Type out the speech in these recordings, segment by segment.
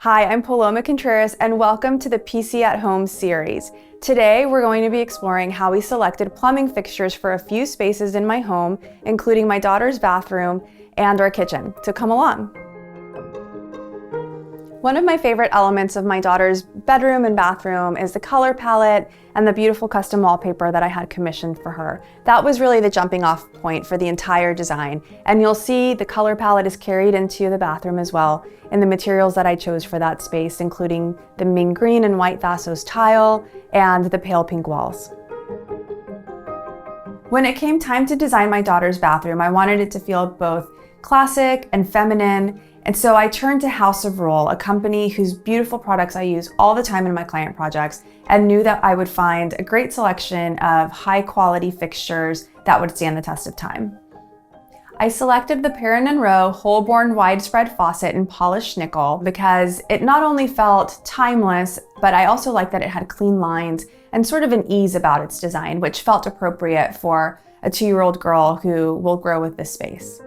Hi, I'm Paloma Contreras and welcome to the PC at Home series. Today, we're going to be exploring how we selected plumbing fixtures for a few spaces in my home, including my daughter's bathroom and our kitchen. So come along. One of my favorite elements of my daughter's bedroom and bathroom is the color palette and the beautiful custom wallpaper that I had commissioned for her. That was really the jumping off point for the entire design. And you'll see the color palette is carried into the bathroom as well in the materials that I chose for that space, including the mint green and white Thassos tile and the pale pink walls. When it came time to design my daughter's bathroom, I wanted it to feel both classic and feminine. And so I turned to House of Rohl, a company whose beautiful products I use all the time in my client projects, and knew that I would find a great selection of high quality fixtures that would stand the test of time. I selected the Perrin & Rowe Holborn widespread faucet in polished nickel because it not only felt timeless, but I also liked that it had clean lines and sort of an ease about its design, which felt appropriate for a 2-year-old girl who will grow with this space.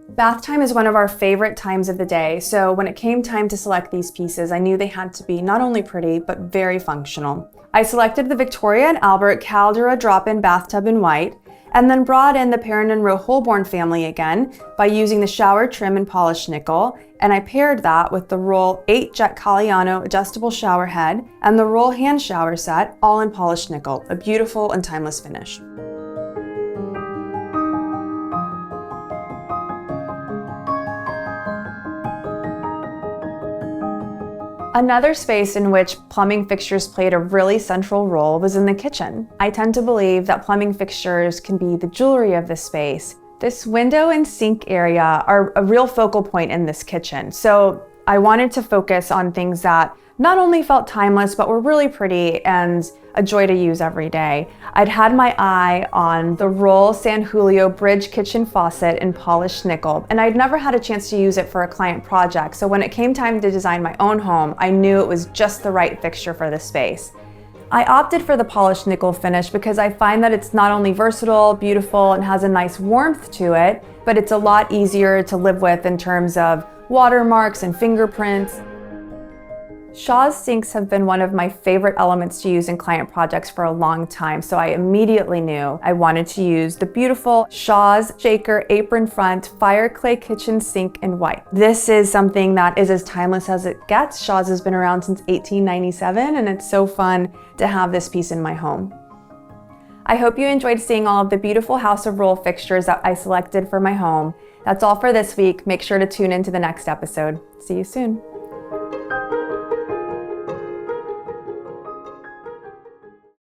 Bath time is one of our favorite times of the day, so when it came time to select these pieces, I knew they had to be not only pretty, but very functional. I selected the Victoria and Albert Caldera drop-in bathtub in white, and then brought in the Perrin & Rowe Holborn family again by using the shower trim in polished nickel, and I paired that with the Rohl 8 Jet Caliano adjustable shower head and the Rohl hand shower set, all in polished nickel, a beautiful and timeless finish. Another space in which plumbing fixtures played a really central role was in the kitchen. I tend to believe that plumbing fixtures can be the jewelry of the space. This window and sink area are a real focal point in this kitchen. So I wanted to focus on things that not only felt timeless, but were really pretty and a joy to use every day. I'd had my eye on the Rohl San Julio Bridge kitchen faucet in polished nickel, and I'd never had a chance to use it for a client project. So when it came time to design my own home, I knew it was just the right fixture for the space. I opted for the polished nickel finish because I find that it's not only versatile, beautiful, and has a nice warmth to it, but it's a lot easier to live with in terms of watermarks and fingerprints. Shaw's sinks have been one of my favorite elements to use in client projects for a long time, so I immediately knew I wanted to use the beautiful Shaw's Shaker apron front fire clay kitchen sink in white. This is something that is as timeless as it gets. Shaw's has been around since 1897, and it's so fun to have this piece in my home. I hope you enjoyed seeing all of the beautiful House of Rohl fixtures that I selected for my home. That's all for this week. Make sure to tune into the next episode. See you soon.